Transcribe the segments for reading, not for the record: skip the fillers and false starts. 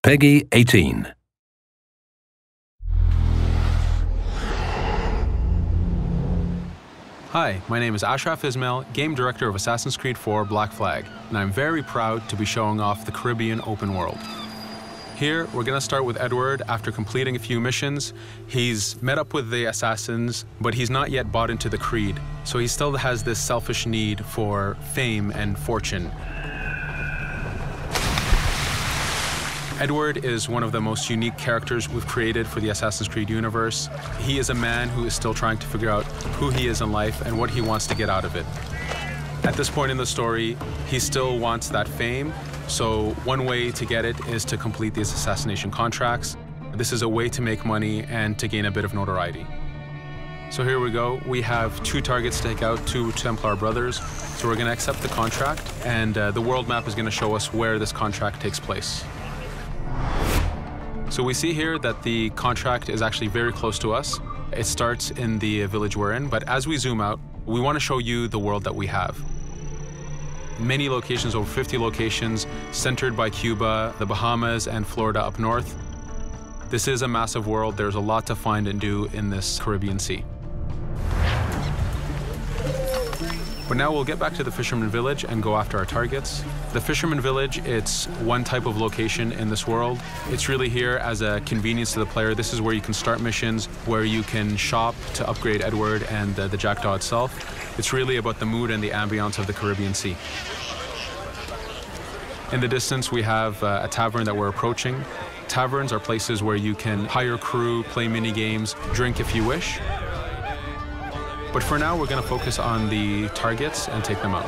Peggy 18. Hi, my name is Ashraf Ismail, Game Director of Assassin's Creed 4 Black Flag, and I'm very proud to be showing off the Caribbean open world. Here, we're going to start with Edward. After completing a few missions, he's met up with the assassins, but he's not yet bought into the creed, so he still has this selfish need for fame and fortune. Edward is one of the most unique characters we've created for the Assassin's Creed universe. He is a man who is still trying to figure out who he is in life and what he wants to get out of it. At this point in the story, he still wants that fame, so one way to get it is to complete these assassination contracts. This is a way to make money and to gain a bit of notoriety. So here we go. We have two targets to take out, two Templar brothers. So we're going to accept the contract, and the world map is going to show us where this contract takes place. So we see here that the contract is actually very close to us. It starts in the village we're in, but as we zoom out, we want to show you the world that we have. Many locations, over 50 locations, centered by Cuba, the Bahamas, and Florida up north. This is a massive world. There's a lot to find and do in this Caribbean Sea. But now we'll get back to the Fisherman Village and go after our targets. The Fisherman Village, it's one type of location in this world. It's really here as a convenience to the player. This is where you can start missions, where you can shop to upgrade Edward and the Jackdaw itself. It's really about the mood and the ambiance of the Caribbean Sea. In the distance, we have a tavern that we're approaching. Taverns are places where you can hire crew, play mini games, drink if you wish. But for now, we're going to focus on the targets and take them out.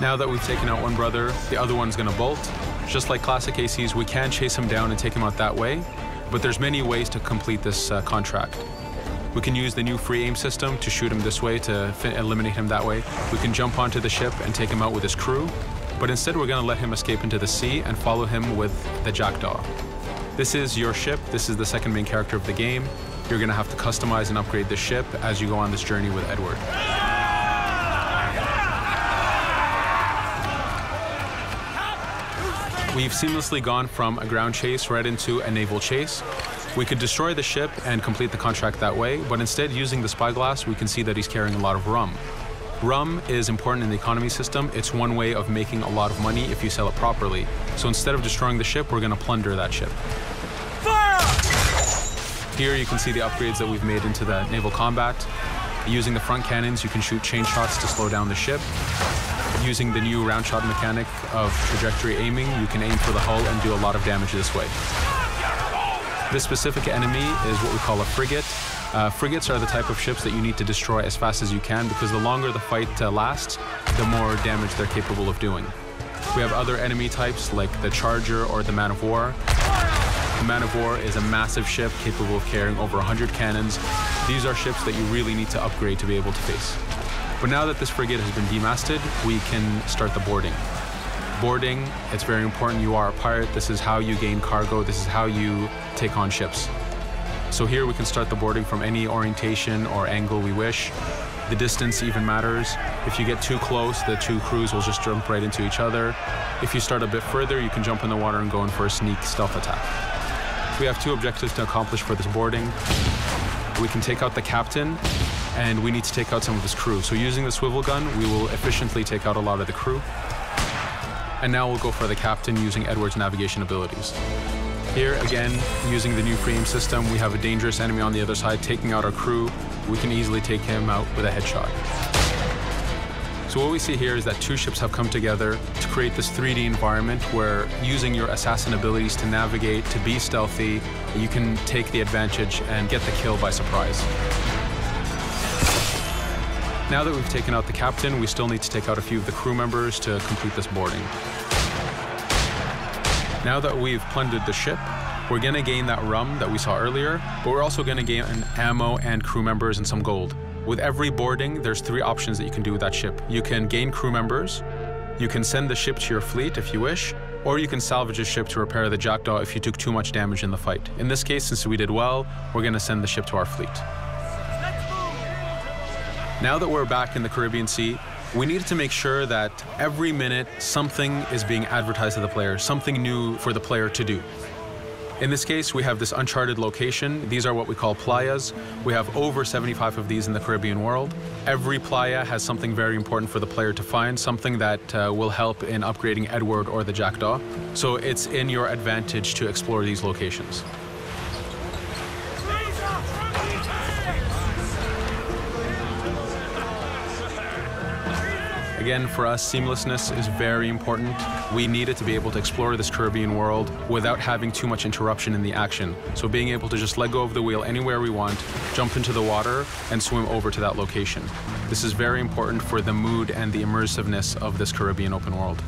Now that we've taken out one brother, the other one's going to bolt. Just like classic ACs, we can chase him down and take him out that way, but there's many ways to complete this contract. We can use the new free aim system to shoot him this way, to eliminate him that way. We can jump onto the ship and take him out with his crew, but instead we're going to let him escape into the sea and follow him with the Jackdaw. This is your ship. This is the second main character of the game. You're going to have to customize and upgrade the ship as you go on this journey with Edward. We've seamlessly gone from a ground chase right into a naval chase. We could destroy the ship and complete the contract that way, but instead, using the spyglass, we can see that he's carrying a lot of rum. Rum is important in the economy system. It's one way of making a lot of money if you sell it properly. So instead of destroying the ship, we're going to plunder that ship. Fire! Here you can see the upgrades that we've made into the naval combat. Using the front cannons, you can shoot chain shots to slow down the ship. Using the new round shot mechanic of trajectory aiming, you can aim for the hull and do a lot of damage this way. This specific enemy is what we call a frigate. Frigates are the type of ships that you need to destroy as fast as you can, because the longer the fight lasts, the more damage they're capable of doing. We have other enemy types like the Charger or the Man of War. The Man of War is a massive ship capable of carrying over 100 cannons. These are ships that you really need to upgrade to be able to face. But now that this frigate has been demasted, we can start the boarding. Boarding, it's very important. You are a pirate. This is how you gain cargo. This is how you take on ships. So here we can start the boarding from any orientation or angle we wish. The distance even matters. If you get too close, the two crews will just jump right into each other. If you start a bit further, you can jump in the water and go in for a sneak stealth attack. We have two objectives to accomplish for this boarding. We can take out the captain, and we need to take out some of his crew. So using the swivel gun, we will efficiently take out a lot of the crew. And now we'll go for the captain using Edward's navigation abilities. Here, again, using the new free aim system, we have a dangerous enemy on the other side taking out our crew. We can easily take him out with a headshot. So what we see here is that two ships have come together to create this 3D environment where, using your assassin abilities to navigate, to be stealthy, you can take the advantage and get the kill by surprise. Now that we've taken out the captain, we still need to take out a few of the crew members to complete this boarding. Now that we've plundered the ship, we're going to gain that rum that we saw earlier, but we're also going to gain ammo and crew members and some gold. With every boarding, there's 3 options that you can do with that ship. You can gain crew members, you can send the ship to your fleet if you wish, or you can salvage a ship to repair the jackdaw if you took too much damage in the fight. In this case, since we did well, we're going to send the ship to our fleet. Now that we're back in the Caribbean Sea, we needed to make sure that every minute something is being advertised to the player, something new for the player to do. In this case, we have this uncharted location. These are what we call playas. We have over 75 of these in the Caribbean world. Every playa has something very important for the player to find, something that will help in upgrading Edward or the jackdaw. So it's in your advantage to explore these locations. Again, for us, seamlessness is very important. We needed to be able to explore this Caribbean world without having too much interruption in the action. So being able to just let go of the wheel anywhere we want, jump into the water, and swim over to that location. This is very important for the mood and the immersiveness of this Caribbean open world.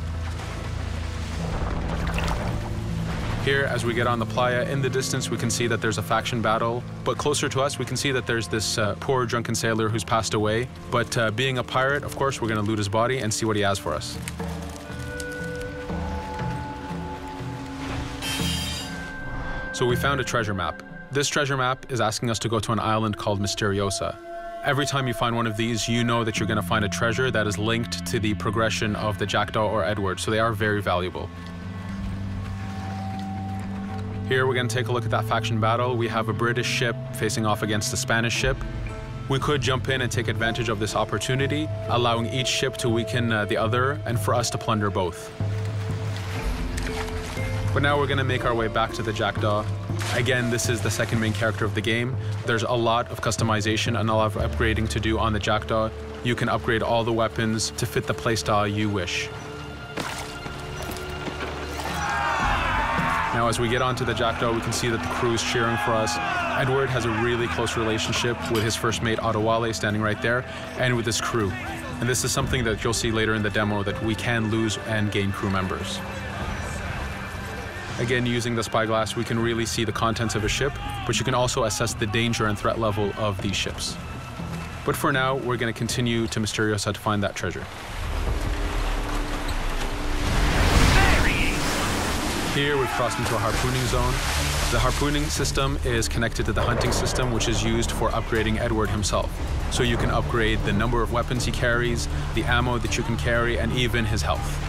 Here, as we get on the playa, in the distance we can see that there's a faction battle, but closer to us we can see that there's this poor drunken sailor who's passed away. But being a pirate, of course, we're going to loot his body and see what he has for us. So we found a treasure map. This treasure map is asking us to go to an island called Misteriosa. Every time you find one of these, you know that you're going to find a treasure that is linked to the progression of the jackdaw or Edward, so they are very valuable. Here we're going to take a look at that faction battle. We have a British ship facing off against a Spanish ship. We could jump in and take advantage of this opportunity, allowing each ship to weaken the other and for us to plunder both. But now we're going to make our way back to the jackdaw. Again, this is the second main character of the game. There's a lot of customization and a lot of upgrading to do on the jackdaw. You can upgrade all the weapons to fit the playstyle you wish. Now, as we get onto the jackdaw, we can see that the crew is cheering for us. Edward has a really close relationship with his first mate, Ottawale, standing right there, and with his crew. And this is something that you'll see later in the demo, that we can lose and gain crew members. Again, using the spyglass, we can really see the contents of a ship, but you can also assess the danger and threat level of these ships. But for now, we're going to continue to Misteriosa to find that treasure. Here we've crossed into a harpooning zone. The harpooning system is connected to the hunting system, which is used for upgrading Edward himself. So you can upgrade the number of weapons he carries, the ammo that you can carry, and even his health.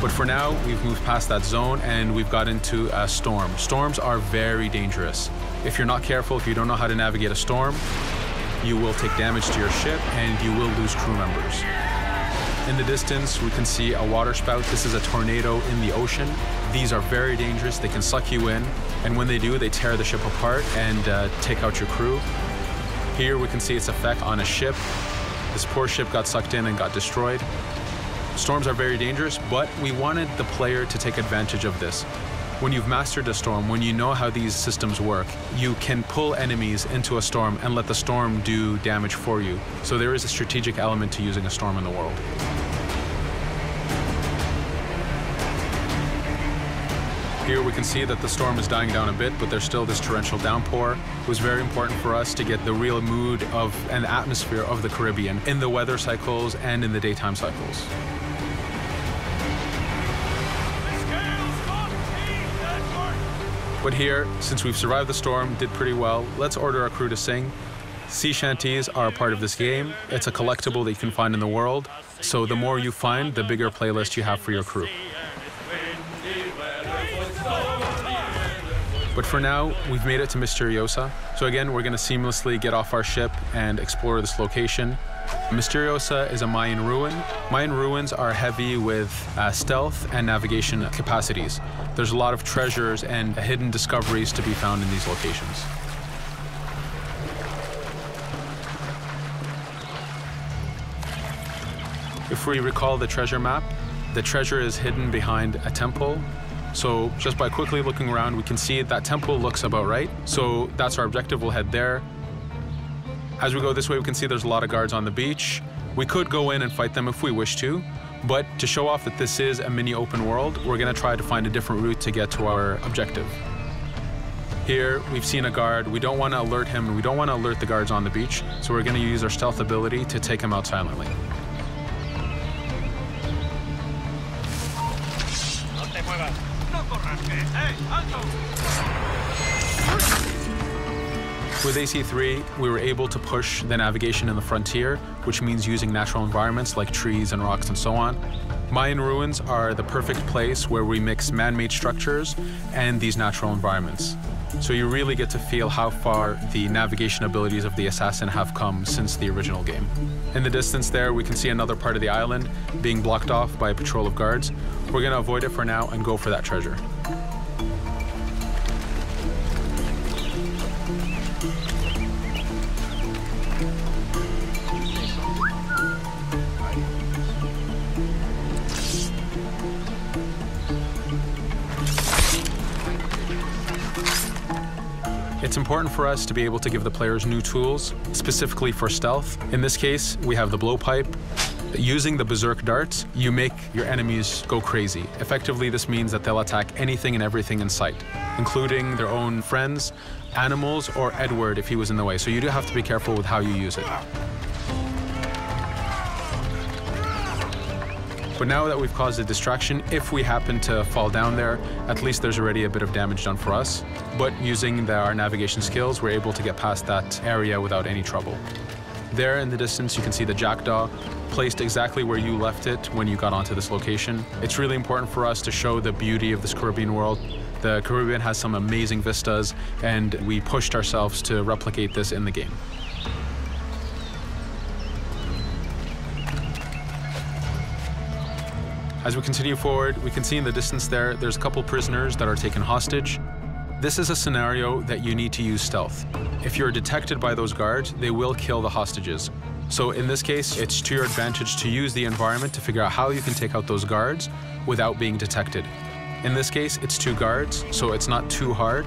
But for now, we've moved past that zone and we've got into a storm. Storms are very dangerous. If you're not careful, if you don't know how to navigate a storm, you will take damage to your ship and you will lose crew members. In the distance, we can see a water spout. This is a tornado in the ocean. These are very dangerous. They can suck you in, and when they do, they tear the ship apart and take out your crew. Here we can see its effect on a ship. This poor ship got sucked in and got destroyed. Storms are very dangerous, but we wanted the player to take advantage of this. When you've mastered a storm, when you know how these systems work, you can pull enemies into a storm and let the storm do damage for you. So there is a strategic element to using a storm in the world. Here we can see that the storm is dying down a bit, but there's still this torrential downpour. It was very important for us to get the real mood of and atmosphere of the Caribbean in the weather cycles and in the daytime cycles. But here, since we've survived the storm, did pretty well, let's order our crew to sing. Sea shanties are a part of this game. It's a collectible that you can find in the world. So the more you find, the bigger playlist you have for your crew. But for now, we've made it to Misteriosa. So again, we're going to seamlessly get off our ship and explore this location. Misteriosa is a Mayan ruin. Mayan ruins are heavy with stealth and navigation capacities. There's a lot of treasures and hidden discoveries to be found in these locations. If we recall the treasure map, the treasure is hidden behind a temple. So just by quickly looking around, we can see that temple looks about right. So that's our objective. We'll head there. As we go this way, we can see there's a lot of guards on the beach. We could go in and fight them if we wish to, but to show off that this is a mini open world, we're going to try to find a different route to get to our objective. Here, we've seen a guard. We don't want to alert him, and we don't want to alert the guards on the beach, so we're going to use our stealth ability to take him out silently. No te muevas. With AC3, we were able to push the navigation in the frontier, which means using natural environments like trees and rocks and so on. Mayan ruins are the perfect place where we mix man-made structures and these natural environments. So you really get to feel how far the navigation abilities of the assassin have come since the original game. In the distance there, we can see another part of the island being blocked off by a patrol of guards. We're going to avoid it for now and go for that treasure. It's important for us to be able to give the players new tools, specifically for stealth. In this case, we have the blowpipe. Using the berserk darts, you make your enemies go crazy. Effectively, this means that they'll attack anything and everything in sight, including their own friends, animals, or Edward if he was in the way. So you do have to be careful with how you use it. But now that we've caused a distraction, if we happen to fall down there, at least there's already a bit of damage done for us. But using our navigation skills, we're able to get past that area without any trouble. There in the distance, you can see the jackdaw placed exactly where you left it when you got onto this location. It's really important for us to show the beauty of this Caribbean world. The Caribbean has some amazing vistas, and we pushed ourselves to replicate this in the game. As we continue forward, we can see in the distance there's a couple prisoners that are taken hostage. This is a scenario that you need to use stealth. If you're detected by those guards, they will kill the hostages. So in this case, it's to your advantage to use the environment to figure out how you can take out those guards without being detected. In this case, it's 2 guards, so it's not too hard.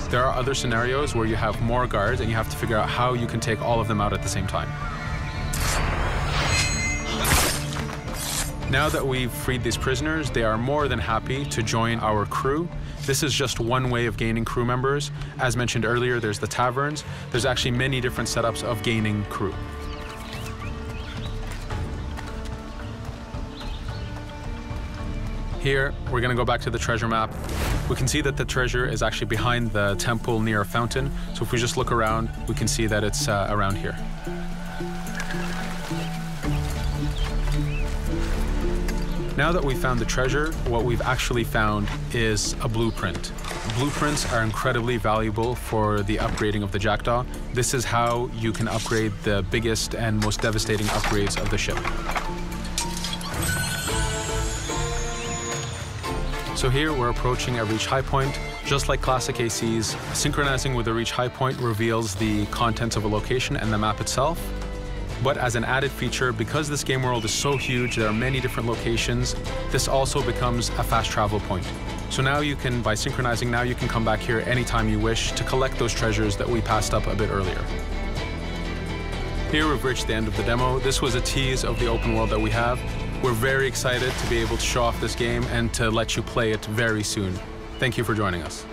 There are other scenarios where you have more guards and you have to figure out how you can take all of them out at the same time. Now that we've freed these prisoners, they are more than happy to join our crew. This is just one way of gaining crew members. As mentioned earlier, there's the taverns. There's actually many different setups of gaining crew. Here, we're going to go back to the treasure map. We can see that the treasure is actually behind the temple near a fountain. So if we just look around, we can see that it's around here. Now that we've found the treasure, what we've actually found is a blueprint. Blueprints are incredibly valuable for the upgrading of the jackdaw. This is how you can upgrade the biggest and most devastating upgrades of the ship. So here we're approaching a reach high point. Just like classic ACs, synchronizing with a reach high point reveals the contents of a location and the map itself. But as an added feature, because this game world is so huge, there are many different locations, this also becomes a fast travel point. So now you can, by synchronizing, now you can come back here anytime you wish to collect those treasures that we passed up a bit earlier. Here we've reached the end of the demo. This was a tease of the open world that we have. We're very excited to be able to show off this game and to let you play it very soon. Thank you for joining us.